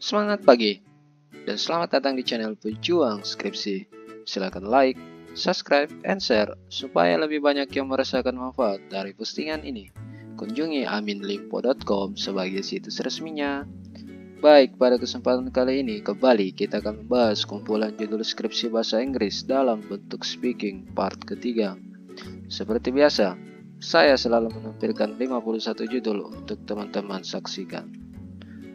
Semangat pagi, dan selamat datang di channel Pejuang Skripsi. Silakan like, subscribe, and share supaya lebih banyak yang merasakan manfaat dari postingan ini. Kunjungi aminlimpo.com sebagai situs resminya. Baik, pada kesempatan kali ini kembali kita akan membahas kumpulan judul skripsi bahasa Inggris dalam bentuk speaking part ketiga. Seperti biasa, saya selalu menampilkan 51 judul untuk teman-teman saksikan.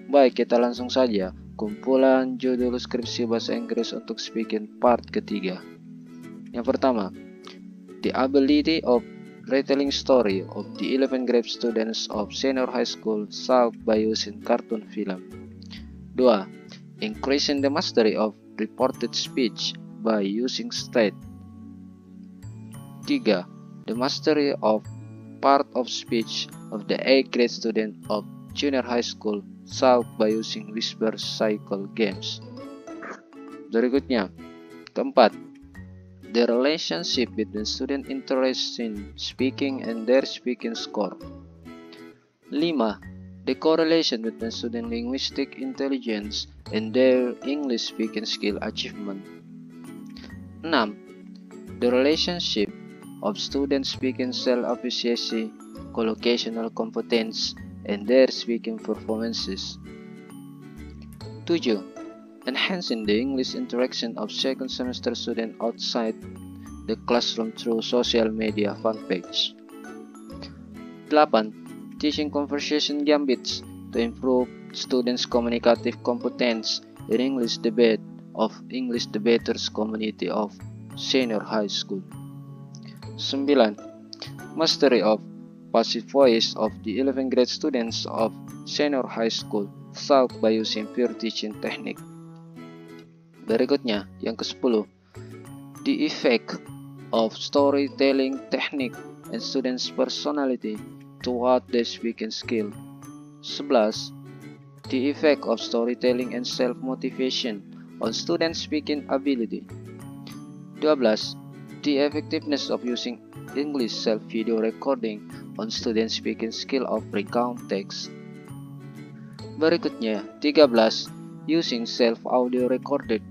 Baik, kita langsung saja kumpulan judul skripsi bahasa Inggris untuk speaking part ketiga. Yang pertama, The Ability of Retelling Story of the 11th grade students of senior high school solved by using cartoon film. 2. Increasing the mastery of reported speech by using state. 3. The mastery of part of speech of the 8th grade student of junior high school solved by using whisper cycle games. Berikutnya, keempat, the relationship between student interest in speaking and their speaking score. 5. The correlation between student linguistic intelligence and their English speaking skill achievement. 6. The relationship of student speaking self-appreciation, collocational competence, and their speaking performances. 7. Enhancing the English interaction of second semester students outside the classroom through social media fan page. 8. Teaching conversation gambits to improve students' communicative competence in English debate of English debaters community of senior high school. 9. Mastery of passive voice of the 11th grade students of senior high school solved by using peer teaching technique. Berikutnya, yang ke-10, the effect of storytelling technique and students' personality toward their speaking skill. 11. The effect of storytelling and self-motivation on students' speaking ability. 12. The effectiveness of using English self-video recording on student speaking skill of recount text. Berikutnya, 13. Using self-audio recorded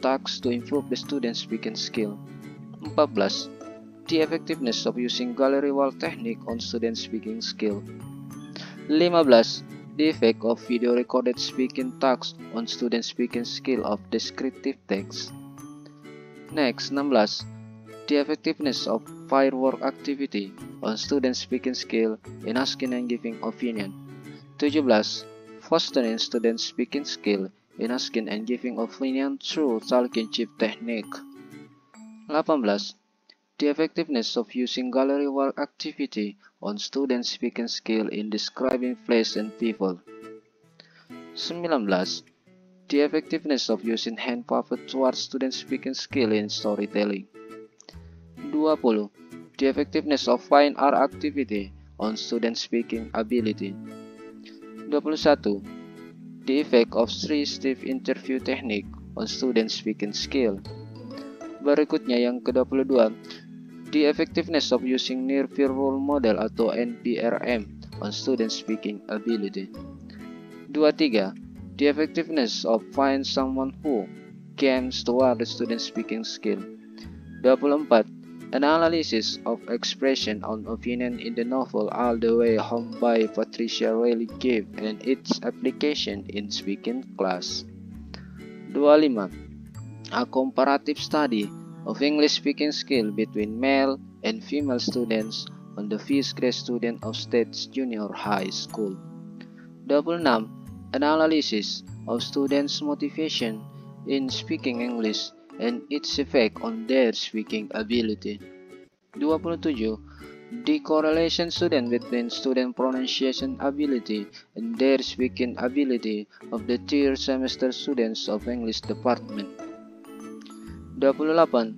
tasks to improve the student speaking skill. 14. The effectiveness of using gallery wall technique on student speaking skill. 15. The effect of video recorded speaking tasks on student speaking skill of descriptive text. Next, 16. The effectiveness of firework activity on student speaking skill in asking and giving opinion. 17. Fostering student speaking skill in asking and giving opinion through talking chip technique. 18. The effectiveness of using gallery wall activity on student speaking skill in describing place and people. 19. The effectiveness of using hand puppet towards student speaking skill in storytelling. 20. The effectiveness of fine art activity on student speaking ability. 21. The effect of three-step interview technique on student speaking skill. Berikutnya yang ke-22, the effectiveness of using near peer role model atau NPRM on student speaking ability. 23. The effectiveness of find someone who games toward the student speaking skill. 24. An analysis of expression on opinion in the novel All the Way Home by Patricia Riley Gibb and its application in speaking class. 25. A comparative study of English speaking skill between male and female students on the 5th grade student of State's junior high school. 26. An analysis of students' motivation in speaking English and its effect on their speaking ability. 27. The correlation student between student pronunciation ability and their speaking ability of the third semester students of English department. 28.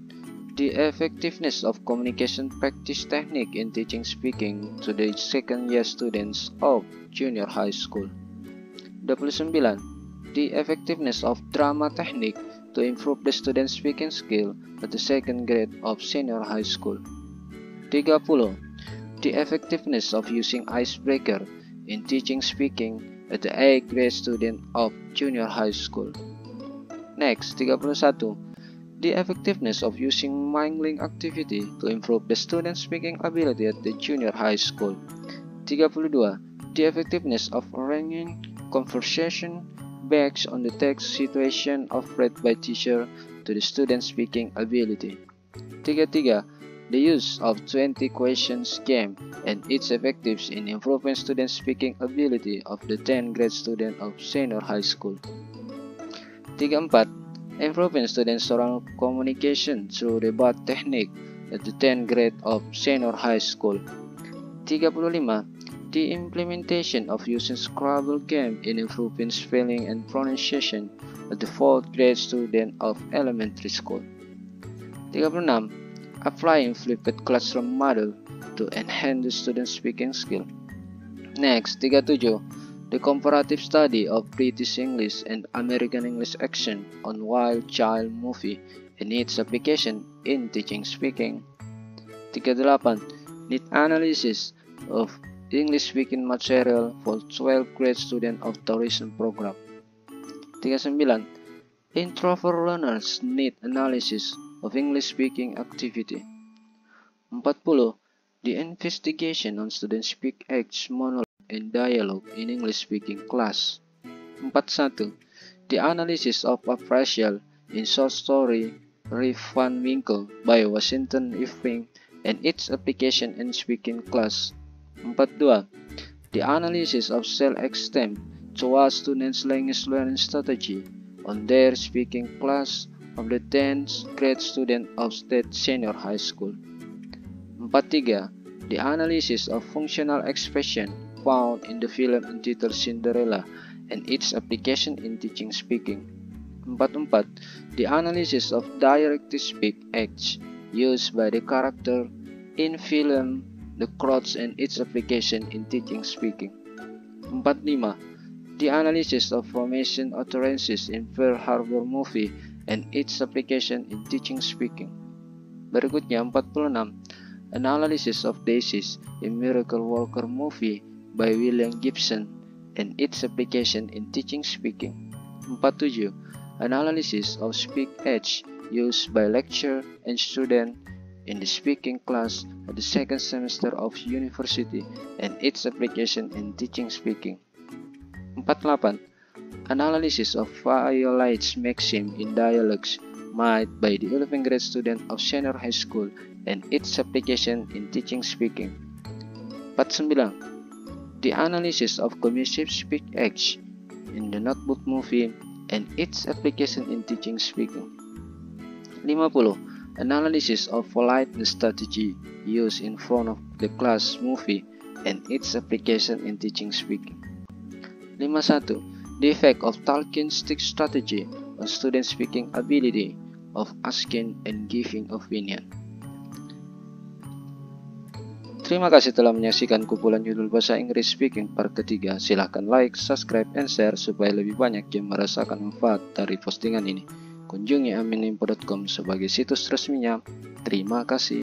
The effectiveness of communication practice technique in teaching speaking to the second year students of junior high school. 29. The effectiveness of drama technique to improve the student speaking skill at the second grade of senior high school. 30. The effectiveness of using icebreaker in teaching speaking at the 8th grade student of junior high school. Next, 31. The effectiveness of using mingling activity to improve the student's speaking ability at the junior high school. 32. The effectiveness of arranging conversation based on the text situation offered by teacher to the student's speaking ability. 33. The use of 20 questions game and its effectiveness in improving student speaking ability of the 10th grade student of senior high school. 34. Improving students' oral communication through debate technique at the 10th grade of senior high school. 35. The implementation of using Scrabble game in improving spelling and pronunciation at the 4th grade student of elementary school. 36. Applying flipped classroom model to enhance the student's speaking skill. Next, 37. The comparative study of British English and American English action on Wild Child movie and its application in teaching speaking. 38. Need analysis of English speaking material for 12th grade student of tourism program. 39. Introvert learners need analysis of English speaking activity. 40. The investigation on student speak acts, monologue, and dialogue in English speaking class. 41. The analysis of appraisal in short story Rip Van Winkle by Washington Irving and its application in speaking class. 42. The analysis of self-esteem towards students' language learning strategy on their speaking class of the 10th grade student of state senior high school. 43. The analysis of functional expression found in the film entitled Cinderella and its application in teaching speaking. 44. The analysis of direct-to-speak acts used by the character in film The Crowds and its application in teaching speaking. 45. The analysis of formation utterances in Pearl Harbor movie and its application in teaching speaking. Berikutnya 46. Analysis of Daisies in Miracle Worker movie by William Gibson and its application in teaching speaking. 47. Analysis of speak edge used by lecturer and student in the speaking class at the second semester of university and its application in teaching speaking. 48. Analysis of Violet's maxim in dialogues made by the 11th grade student of senior high school and its application in teaching speaking. 49. The analysis of commissive speak acts in the Notebook movie and its application in teaching speaking. 50. Analysis of politeness strategy used in front of the class movie and its application in teaching speaking. 51. The effect of talking stick strategy on student speaking ability of asking and giving opinion. Terima kasih telah menyaksikan kumpulan judul bahasa Inggris Speaking part ketiga. Silahkan like, subscribe, and share supaya lebih banyak yang merasakan manfaat dari postingan ini. Kunjungi amininfo.com sebagai situs resminya. Terima kasih.